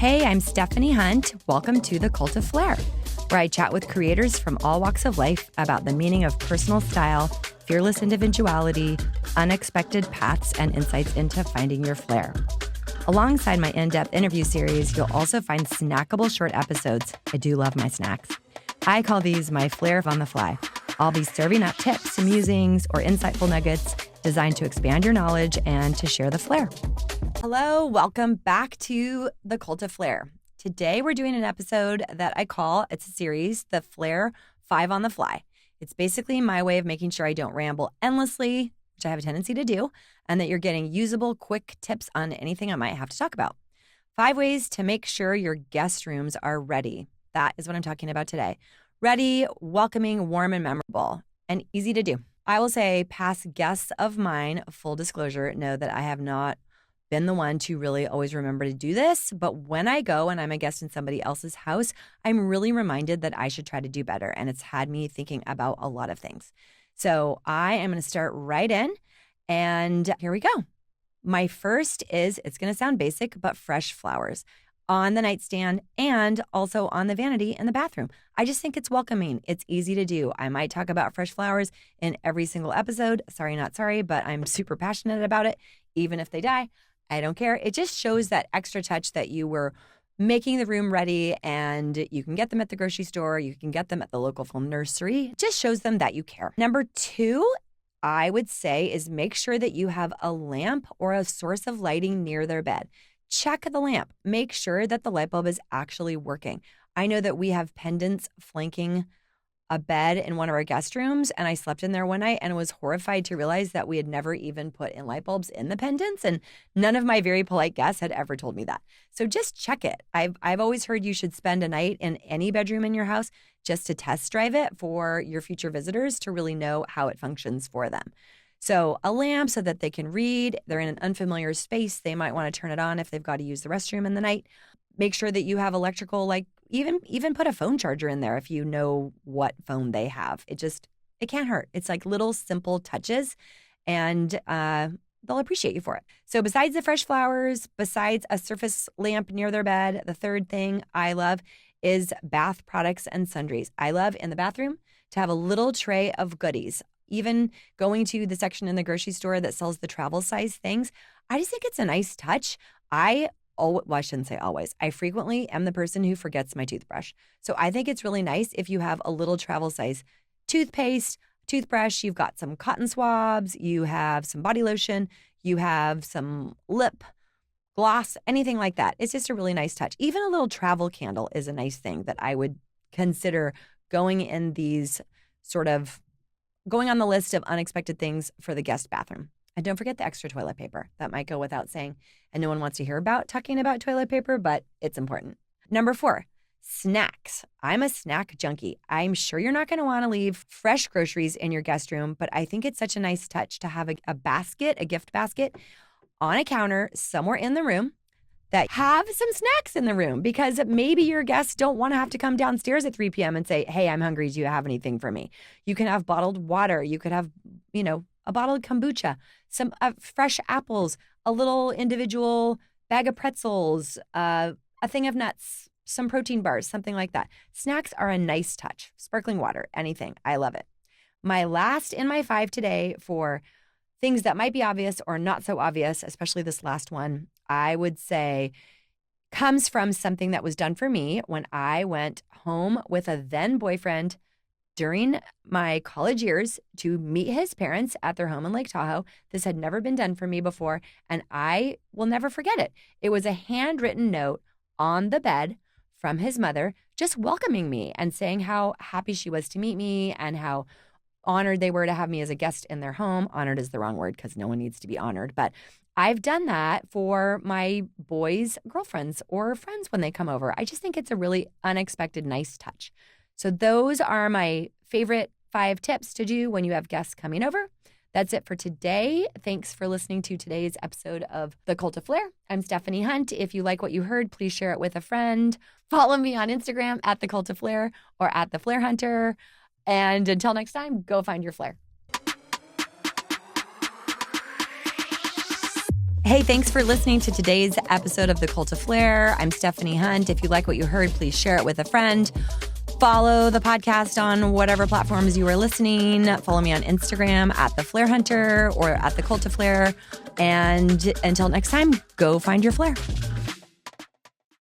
Hey, I'm Stephanie Hunt. Welcome to the Cult of Flair, where I chat with creators from all walks of life about the meaning of personal style, fearless individuality, unexpected paths, and insights into finding your flair. Alongside my in-depth interview series, you'll also find snackable short episodes. I do love my snacks. I call these my Flair on the fly. I'll be serving up tips, musings, or insightful nuggets designed to expand your knowledge and to share the flair. Hello, welcome back to the Cult of Flair. Today we're doing an episode that I call, it's a series, the Flair 5 on the Fly. It's basically my way of making sure I don't ramble endlessly, which I have a tendency to do, and that you're getting usable, quick tips on anything I might have to talk about. 5 ways to make sure your guest rooms are ready. That is what I'm talking about today. Ready, welcoming, warm, and memorable, and easy to do. I will say past guests of mine, full disclosure, know that I have not been the one to really always remember to do this, but when I go and I'm a guest in somebody else's house, I'm really reminded that I should try to do better, and it's had me thinking about a lot of things. So I am going to start right in, and here we go. My first is, it's going to sound basic, but fresh flowers on the nightstand and also on the vanity in the bathroom. I just think it's welcoming. It's easy to do. I might talk about fresh flowers in every single episode. Sorry, not sorry, but I'm super passionate about it. Even if they die, I don't care. It just shows that extra touch that you were making the room ready, and you can get them at the grocery store. You can get them at the local film nursery. It just shows them that you care. Number 2, I would say, is make sure that you have a lamp or a source of lighting near their bed. Check the lamp. Make sure that the light bulb is actually working. I know that we have pendants flanking a bed in one of our guest rooms, and I slept in there one night and was horrified to realize that we had never even put in light bulbs in the pendants, and none of my very polite guests had ever told me that. So just check it. I've always heard you should spend a night in any bedroom in your house just to test drive it for your future visitors to really know how it functions for them. So a lamp so that they can read. They're in an unfamiliar space. They might want to turn it on if they've got to use the restroom in the night. Make sure that you have electrical, like even put a phone charger in there if you know what phone they have. It can't hurt. It's like little simple touches, and they'll appreciate you for it. So besides the fresh flowers, besides a surface lamp near their bed, the third thing I love is bath products and sundries. I love in the bathroom to have a little tray of goodies. Even going to the section in the grocery store that sells the travel size things, I just think it's a nice touch. I shouldn't say always. I frequently am the person who forgets my toothbrush. So I think it's really nice if you have a little travel size toothpaste, toothbrush, you've got some cotton swabs, you have some body lotion, you have some lip gloss, anything like that. It's just a really nice touch. Even a little travel candle is a nice thing that I would consider going in these going on the list of unexpected things for the guest bathroom. And don't forget the extra toilet paper. That might go without saying. And no one wants to hear about talking about toilet paper, but it's important. Number 4, snacks. I'm a snack junkie. I'm sure you're not going to want to leave fresh groceries in your guest room, but I think it's such a nice touch to have a basket, a gift basket on a counter somewhere in the room that have some snacks in the room, because maybe your guests don't want to have to come downstairs at 3 p.m. and say, hey, I'm hungry. Do you have anything for me? You can have bottled water. You could have, a bottle of kombucha, some fresh apples, a little individual bag of pretzels, a thing of nuts, some protein bars, something like that. Snacks are a nice touch. Sparkling water, anything. I love it. My last in my 5 today for things that might be obvious or not so obvious, especially this last one, I would say comes from something that was done for me when I went home with a then boyfriend during my college years to meet his parents at their home in Lake Tahoe. This had never been done for me before, and I will never forget it. It was a handwritten note on the bed from his mother just welcoming me and saying how happy she was to meet me and how honored they were to have me as a guest in their home. Honored is the wrong word because no one needs to be honored. But I've done that for my boys' girlfriends or friends when they come over. I just think it's a really unexpected, nice touch. So those are my favorite 5 tips to do when you have guests coming over. That's it for today. Thanks for listening to today's episode of The Cult of Flair. I'm Stephanie Hunt. If you like what you heard, please share it with a friend. Follow me on Instagram at The Cult of Flair or at The Flair Hunter. And until next time, go find your flair. Hey, thanks for listening to today's episode of The Cult of Flair. I'm Stephanie Hunt. If you like what you heard, please share it with a friend. Follow the podcast on whatever platforms you are listening. Follow me on Instagram at The Flair Hunter or at The Cult of Flair. And until next time, go find your flair.